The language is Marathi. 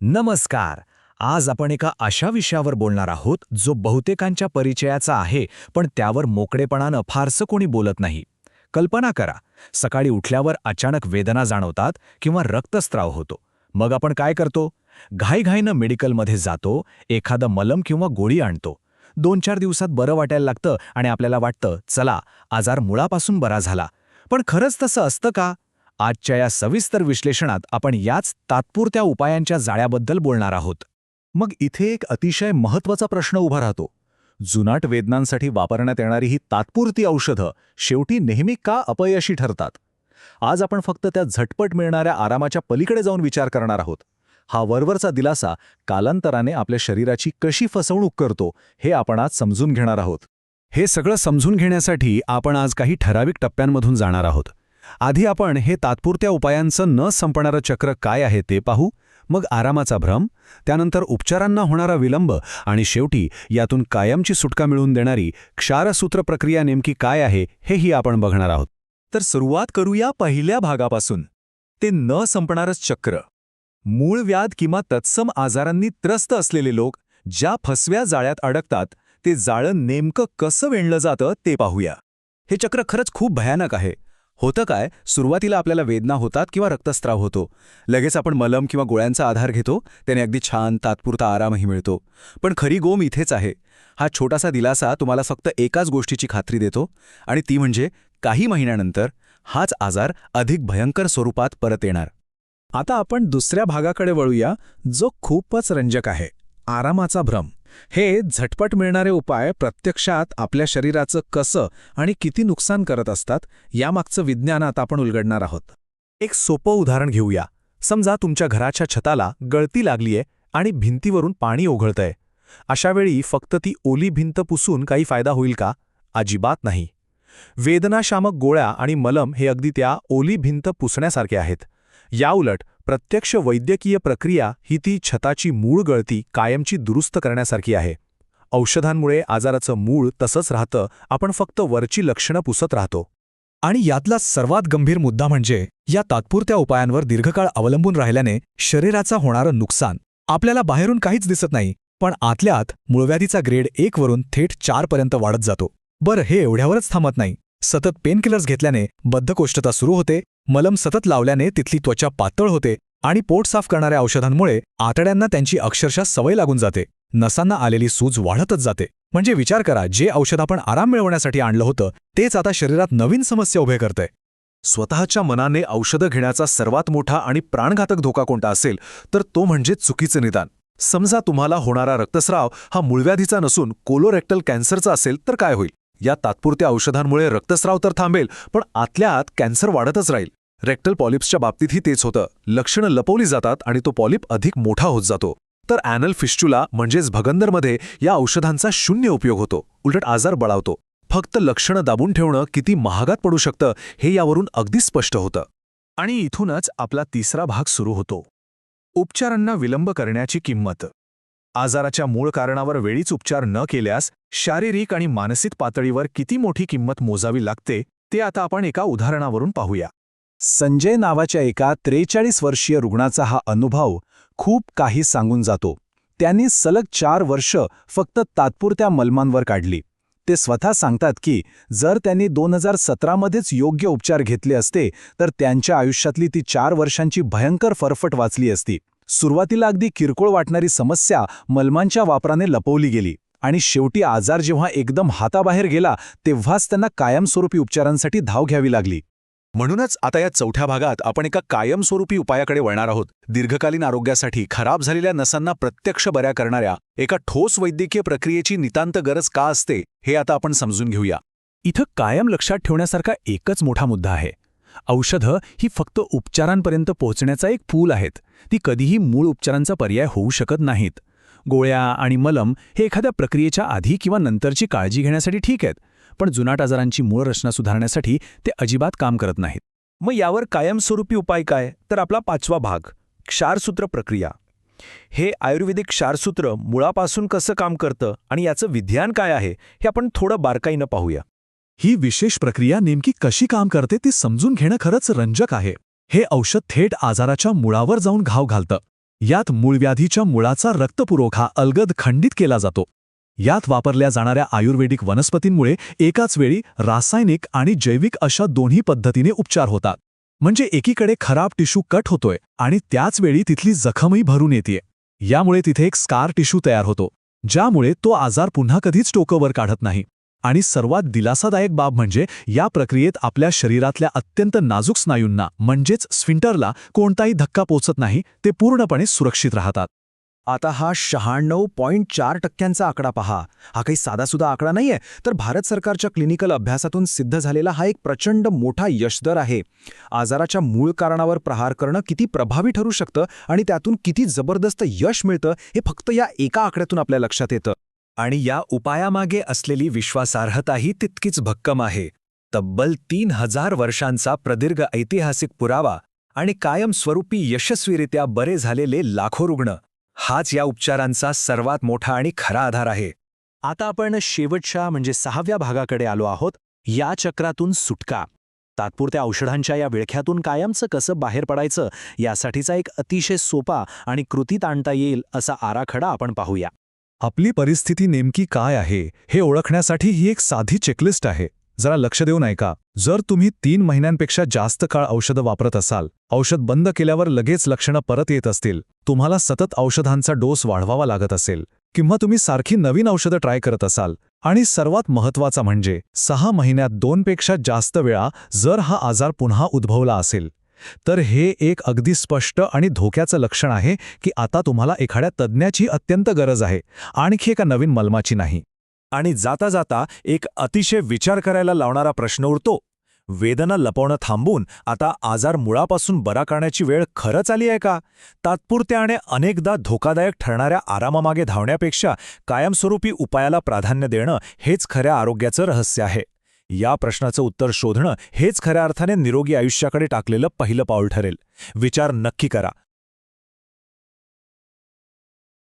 नमस्कार. आज आपण एका अशा विषयावर बोलणार आहोत जो बहुतेकांच्या परिचयाचा आहे, पण त्यावर मोकळेपणानं फारसं कोणी बोलत नाही. कल्पना करा, सकाळी उठल्यावर अचानक वेदना जाणवतात किंवा रक्तस्राव होतो. मग आपण काय करतो? घाईघाईनं मेडिकलमध्ये जातो, एखादं मलम किंवा गोळी आणतो. 2-4 दिवसात बरं वाटायला लागतं आणि आपल्याला वाटतं, चला, आजार मुळापासून बरा झाला. पण खरंच तसं असतं का? आजच्या या सविस्तर विश्लेषणात आपण याच तात्पुरत्या उपायांच्या जाळ्याबद्दल बोलणार आहोत. मग इथे एक अतिशय महत्त्वाचा प्रश्न उभा राहतो. जुनाट वेदनांसाठी वापरण्यात येणारी ही तात्पुरती औषधं शेवटी नेहमी का अपयशी ठरतात? आज आपण फक्त त्या झटपट मिळणाऱ्या आरामाच्या पलीकडे जाऊन विचार करणार आहोत. हा वरवरचा दिलासा कालांतराने आपल्या शरीराची कशी फसवणूक करतो हे आपण आज समजून घेणार आहोत. हे सगळं समजून घेण्यासाठी आपण आज काही ठराविक टप्प्यांमधून जाणार आहोत. आधी आपण हे तात्पुरत्या उपायांचं न संपणारं चक्र काय आहे ते पाहू, मग आरामाचा भ्रम, त्यानंतर उपचारांना होणारा विलंब आणि शेवटी यातून कायमची सुटका मिळवून देणारी क्षारसूत्र प्रक्रिया नेमकी काय आहे हेही आपण बघणार आहोत. तर सुरुवात करूया पहिल्या भागापासून. ते न संपणारच चक्र. मूळ व्याध किंवा तत्सम आजारांनी त्रस्त असलेले लोक ज्या फसव्या जाळ्यात अडकतात, ते जाळं नेमकं कसं वेणलं जातं ते पाहूया. हे चक्र खरंच खूप भयानक आहे. होतं काय, सुरुवातीला आपल्याला वेदना होतात किंवा रक्तस्राव होतो. लगेच आपण मलम किंवा गोळ्यांचा आधार घेतो, त्याने अगदी छान तात्पुरता आरामही मिळतो. पण खरी गोम इथेच आहे. हा छोटासा दिलासा तुम्हाला फक्त एकाच गोष्टीची खात्री देतो, आणि ती म्हणजे काही महिन्यानंतर हाच आजार अधिक भयंकर स्वरूपात परत येणार. आता आपण दुसऱ्या भागाकडे वळूया, जो खूपच रंजक आहे. आरामाचा भ्रम. हे झटपट मिळणारे उपाय प्रत्यक्षात आपल्या शरीराचं कसं आणि किती नुकसान करत असतात, यामागचं विज्ञान आता आपण उलगडणार आहोत. एक सोपं उदाहरण घेऊया. समजा तुमच्या घराच्या छताला गळती लागलीये आणि भिंतीवरून पाणी ओघळतंय. अशावेळी फक्त ती ओली भिंत पुसून काही फायदा होईल का? अजिबात नाही. वेदनाशामक गोळ्या आणि मलम हे अगदी त्या ओली भिंत पुसण्यासारखे आहेत. याउलट प्रत्यक्ष वैद्यकीय प्रक्रिया ही ती छताची मूळ गळती कायमची दुरुस्त करण्यासारखी आहे. औषधांमुळे आजाराचं मूळ तसंच राहतं, आपण फक्त वरची लक्षणं पुसत राहतो. आणि यातला सर्वात गंभीर मुद्दा म्हणजे या तात्पुरत्या उपायांवर दीर्घकाळ अवलंबून राहिल्याने शरीराचा होणारं नुकसान. आपल्याला बाहेरून काहीच दिसत नाही, पण आतल्या आत मूळव्याधीचा ग्रेड 1 वरून थेट 4 पर्यंत वाढत जातो. बरं, हे एवढ्यावरच थांबत नाही. सतत पेनकिलर्स घेतल्याने बद्धकोष्ठता सुरू होते, मलम सतत लावल्याने तिथली त्वचा पातळ होते आणि पोट साफ करणाऱ्या औषधांमुळे आतड्यांना त्यांची अक्षरशः सवय लागून जाते. नसांना आलेली सूज वाढतच जाते. म्हणजे विचार करा, जे औषध आपण आराम मिळवण्यासाठी आणलं होतं तेच आता शरीरात नवीन समस्या उभे करतंय. स्वतःच्या मनाने औषधं घेण्याचा सर्वात मोठा आणि प्राणघातक धोका कोणता असेल तर तो म्हणजे चुकीचं निदान. समजा तुम्हाला होणारा रक्तस्राव हा मूळव्याधीचा नसून कोलोरेक्टल कॅन्सरचा असेल तर काय होईल? या तात्पुरत्या औषधांमुळे रक्तस्राव तर थांबेल, पण आतल्या आत कॅन्सर वाढतच राहील. रेक्टल पॉलिप्सच्या बाबतीतही तेच होतं. लक्षणं लपवली जातात आणि तो पॉलिप अधिक मोठा होत जातो. तर ॲनल फिस्चुला म्हणजेच भगंदरमध्ये या औषधांचा शून्य उपयोग होतो. उलट आजार बळावतो. फक्त लक्षणं दाबून ठेवणं किती महागात पडू शकतं हे यावरून अगदी स्पष्ट होतं. आणि इथूनच आपला तिसरा भाग सुरू होतो. उपचारांना विलंब करण्याची किंमत. आजाराच्या मूळ कारणावर वेळीच उपचार न केल्यास शारीरिक आणि मानसिक पातळीवर किती मोठी किंमत मोजावी लागते ते आता आपण एका उदाहरणावरून पाहूया. संजय नावाच्या एका 43 वर्षीय रुग्णाचा हा अनुभव खूप काही सांगून जातो. त्यांनी सलग 4 वर्ष फक्त तात्पुरत्या मलमांवर काढली. ते स्वतः सांगतात की जर त्यांनी 2017मध्येच योग्य उपचार घेतले असते तर त्यांच्या आयुष्यातली ती 4 वर्षांची भयंकर फरफट वाचली असती. सुरुवातीला अगदी किरकोळ वाटणारी समस्या मलमांच्या वापराने लपवली गेली आणि शेवटी आजार जेव्हा एकदम हाताबाहेर गेला तेव्हाच त्यांना कायमस्वरूपी उपचारांसाठी धाव घ्यावी लागली. म्हणूनच आता या चौथ्या भागात आपण एका कायमस्वरूपी उपायाकडे वळणार आहोत. दीर्घकालीन आरोग्यासाठी खराब झालेल्या नसांना प्रत्यक्ष बऱ्या करणाऱ्या एका ठोस वैद्यकीय प्रक्रियेची नितांत गरज का असते हे आता आपण समजून घेऊया. इथं कायम लक्षात ठेवण्यासारखा एकच मोठा मुद्दा आहे. औषधं ही फक्त उपचारांपर्यंत पोहोचण्याचा एक पूल आहेत. ती कधीही मूळ उपचारांचा पर्याय होऊ शकत नाहीत. गोळ्या आणि मलम हे एखाद्या प्रक्रियेच्या आधी किंवा नंतरची काळजी घेण्यासाठी ठीक आहेत, पण जुनाट आजारांची मूळ रचना सुधारण्यासाठी ते अजिबात काम करत नाहीत. मग यावर कायमस्वरूपी उपाय काय? तर आपला 5वा भाग, क्षारसूत्र प्रक्रिया. हे आयुर्वेदिक क्षारसूत्र मुळापासून कसं काम करतं आणि याचं विज्ञान काय आहे हे आपण थोडं बारकाईनं पाहूया. ही विशेष प्रक्रिया नेमकी कशी काम करते ते समजून घेणं खरंच रंजक आहे. हे औषध थेट आजाराच्या मुळावर जाऊन घाव घालतं. यात मूळव्याधीच्या मुळाचा रक्तपुरवठा अलगद खंडित केला जातो. यात वापरल्या जाणाऱ्या आयुर्वेदिक वनस्पतींमुळे एकाच वेळी रासायनिक आणि जैविक अशा दोन्ही पद्धतीने उपचार होतात. म्हणजे एकीकडे खराब टिश्यू कट होतोय आणि त्याच वेळी तिथली जखमही भरून येतेय. यामुळे तिथे एक स्कार टिश्यू तयार होतो, ज्यामुळे तो आजार पुन्हा कधीच टोकवर काढत नाही. आणि सर्वात दिलासादायक बाब म्हणजे या प्रक्रियेत आपल्या शरीरातल्या अत्यंत नाजूक स्नायूंना म्हणजेच स्फिंक्टरला कोणताही धक्का पोचत नाही, ते पूर्णपणे सुरक्षित राहतात. आता हा 96.4% आकडा पहा. हा काही साधासुद्धा आकडा नाहीये, तर भारत सरकारच्या क्लिनिकल अभ्यासातून सिद्ध झालेला हा एक प्रचंड मोठा यशदर आहे. आजाराच्या मूळ कारणावर प्रहार करणं किती प्रभावी ठरू शकतं आणि त्यातून किती जबरदस्त यश मिळतं हे फक्त या एका आकड्यातून आपल्या लक्षात येतं. आणि या उपायामागे असलेली विश्वासार्हताही तितकीच भक्कम आहे. तब्बल 3000 वर्षांचा प्रदीर्घ ऐतिहासिक पुरावा आणि कायमस्वरूपी यशस्वीरित्या बरे झालेले लाखो रुग्ण, हाच या उपचारांचा सर्वात मोठा आणि खरा आधार आहे. आता आपण शेवटच्या म्हणजे 6व्या भागाकडे आलो आहोत. या चक्रातून सुटका, तात्पुरत्या औषधांच्या या विळख्यातून कायमचं कसं बाहेर पडायचं, यासाठीचा एक अतिशय सोपा आणि कृतीत आणता येईल असा आराखडा आपण पाहूया. आपली परिस्थिती नेमकी काय आहे हे ओळखण्यासाठी ही एक साधी चेकलिस्ट आहे. जरा लक्ष देऊन ऐका. जर तुम्ही 3 महिन्यांपेक्षा जास्त काळ औषधं वापरत असाल, औषध बंद केल्यावर लगेच लक्षणं परत येत असतील, तुम्हाला सतत औषधांचा डोस वाढवावा लागत असेल, किंवा तुम्ही सारखी नवीन औषधं ट्राय करत असाल, आणि सर्वात महत्त्वाचा म्हणजे 6 महिन्यात 2पेक्षा जास्त वेळा जर हा आजार पुन्हा उद्भवला असेल, तर हे एक अगदी स्पष्ट आणि धोक्याचं लक्षण आहे की आता तुम्हाला एखाद्या तज्ज्ञाची अत्यंत गरज आहे, आणखी एका नवीन मलमाची नाही. आणि जाता जाता एक अतिशय विचार करायला लावणारा प्रश्न उरतो. वेदना लपवणं थांबून आता आजार मुळापासून बरा करण्याची वेळ खरंच आली आहे का? तात्पुरत्या आणि अनेकदा धोकादायक ठरणाऱ्या आरामामागे धावण्यापेक्षा कायमस्वरूपी उपायाला प्राधान्य देणं हेच खऱ्या आरोग्याचं रहस्य आहे. या प्रश्नाचं उत्तर शोधणं हेच खऱ्या अर्थाने निरोगी आयुष्याकडे टाकलेलं पहिलं पाऊल ठरेल. विचार नक्की करा.